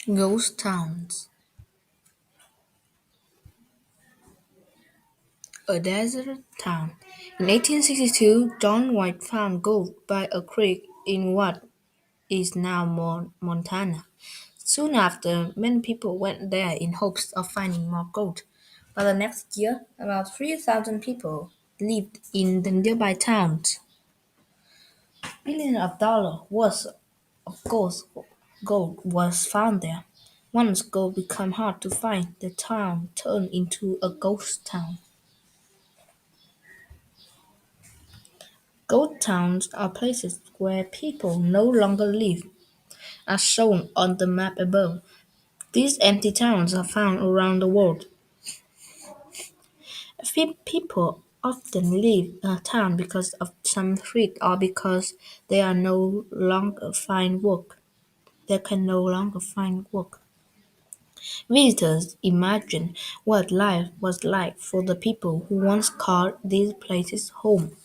Ghost towns. A desert town. In 1862, John White found gold by a creek in what is now Montana. Soon after, many people went there in hopes of finding more gold. By the next year, about 3,000 people lived in the nearby towns. Billions of dollars worth of gold was found there. Once gold became hard to find, the town turned into a ghost town. Ghost towns are places where people no longer live, as shown on the map above. These empty towns are found around the world. Few people often leave a town because of some threat or because they are no longer find work. They can no longer find work. Visitors imagine what life was like for the people who once called these places home.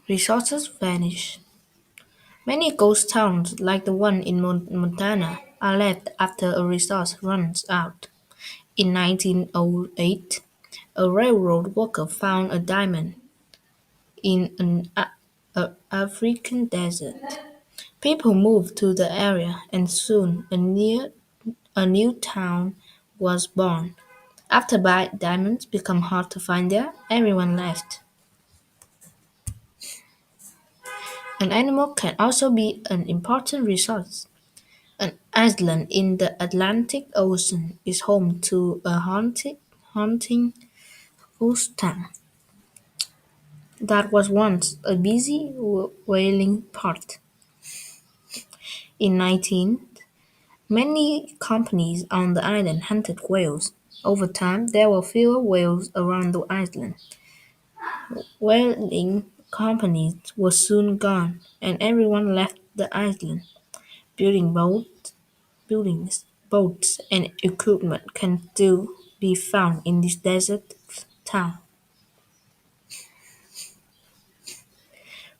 Resources vanish. Many ghost towns, like the one in Montana, are left after a resource runs out. In 1908, a railroad worker found a diamond in an African desert. People moved to the area, and soon a new town was born. After diamonds became hard to find there, everyone left. An animal can also be an important resource. An island in the Atlantic Ocean is home to a haunting ghost town that was once a busy whaling port. In 19, many companies on the island hunted whales. Over time, there were fewer whales around the island. Whaling companies were soon gone, and everyone left the island. Building buildings, boats, and equipment can still be found in this desert town.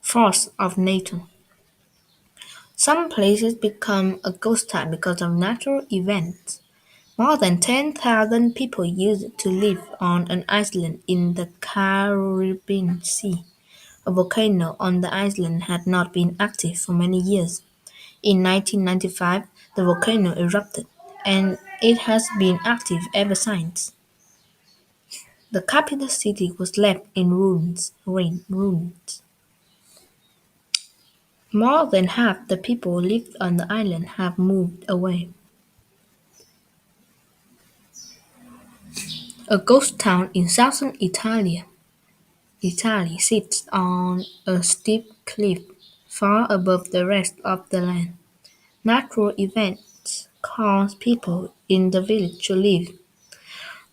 Force of nature. Some places become a ghost town because of natural events. More than 10,000 people used to live on an island in the Caribbean Sea. A volcano on the island had not been active for many years. In 1995, the volcano erupted, and it has been active ever since. The capital city was left in ruins. More than half the people who lived on the island have moved away. A ghost town in southern Italy sits on a steep cliff far above the rest of the land. Natural events caused people in the village to leave.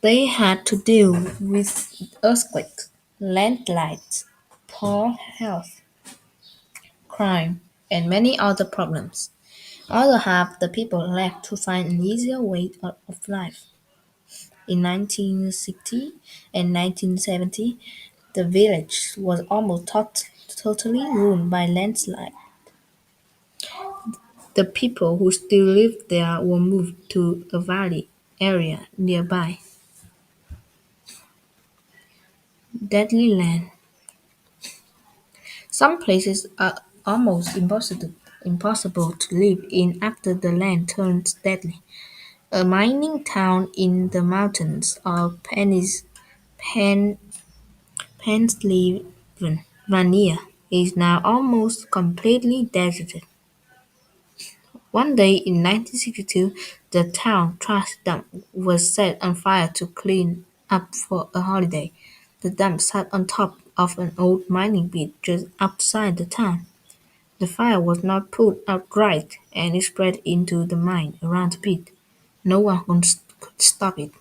They had to deal with earthquakes, landslides, poor health, crime, and many other problems. Other half the people left to find an easier way out of life. In 1960 and 1970, the village was almost totally ruined by landslides. The people who still lived there were moved to a valley area nearby. Deadly land. Some places are almost impossible to live in after the land turns deadly. A mining town in the mountains of Pen- Pennsylvania is now almost completely deserted. One day in 1962, the town trash dump was set on fire to clean up for a holiday. The dump sat on top of an old mining pit just outside the town. The fire was not put out right, and it spread into the mine around the pit. No one could stop it.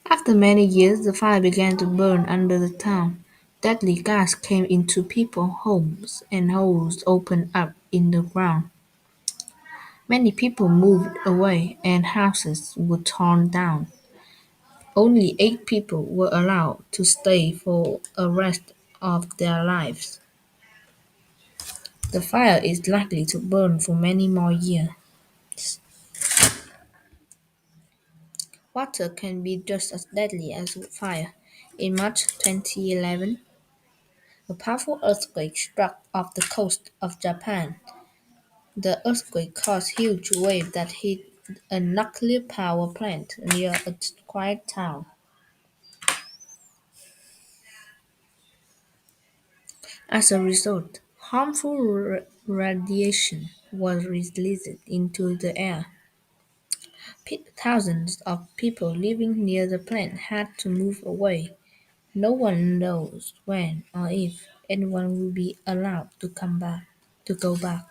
After many years, the fire began to burn under the town. Deadly gas came into people's homes, and holes opened up in the ground. Many people moved away, and houses were torn down. Only 8 people were allowed to stay for the rest of their lives. The fire is likely to burn for many more years. Water can be just as deadly as fire. In March 2011, a powerful earthquake struck off the coast of Japan. The earthquake caused huge waves that hit a nuclear power plant near a quiet town. As a result, harmful radiation was released into the air. Thousands of people living near the plant had to move away. No one knows when or if anyone will be allowed to go back.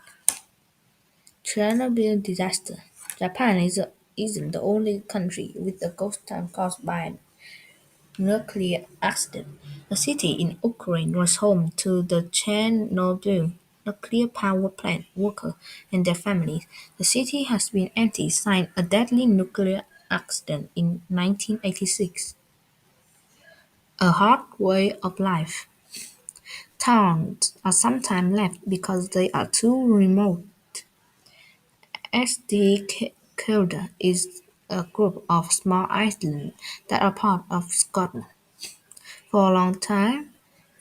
Chernobyl disaster. Japan isn't the only country with a ghost town caused by a nuclear accident. A city in Ukraine was home to the Chernobyl nuclear power plant workers and their families. The city has been empty since a deadly nuclear accident in 1986. A hard way of life. Towns are sometimes left because they are too remote. St Kilda is a group of small islands that are part of Scotland. For a long time,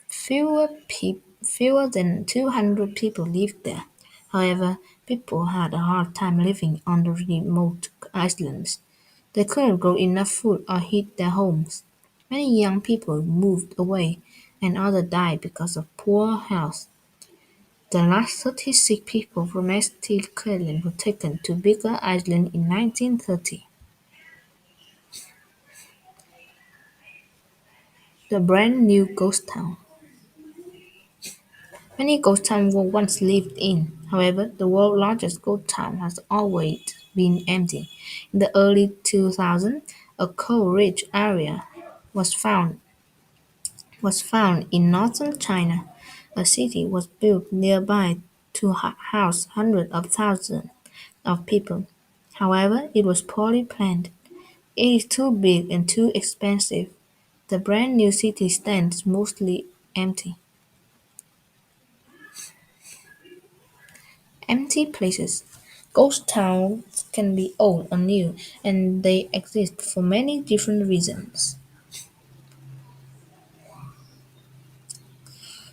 fewer than 200 people lived there. However, people had a hard time living on the remote islands. They couldn't grow enough food or heat their homes. Many young people moved away, and others died because of poor health. The last 36 people from St Kilda were taken to Bigger Island in 1930. The brand new ghost town. Many ghost towns were once lived in. However, the world's largest ghost town has always been empty. In the early 2000s, a coal-rich area was found was found in northern China. A city was built nearby to house hundreds of thousands of people. However, it was poorly planned. It is too big and too expensive. The brand new city stands mostly empty. Empty places. Ghost towns can be old or new, and they exist for many different reasons.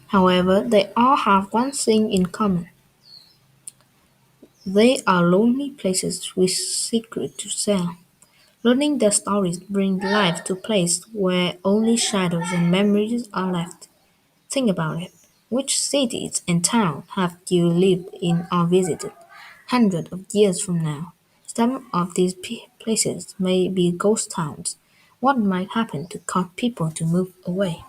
However, they all have one thing in common. They are lonely places with secrets to tell. Learning their stories brings life to places where only shadows and memories are left. Think about it. Which cities and towns have you lived in or visited hundreds of years from now? Some of these places may be ghost towns. What might happen to cause people to move away?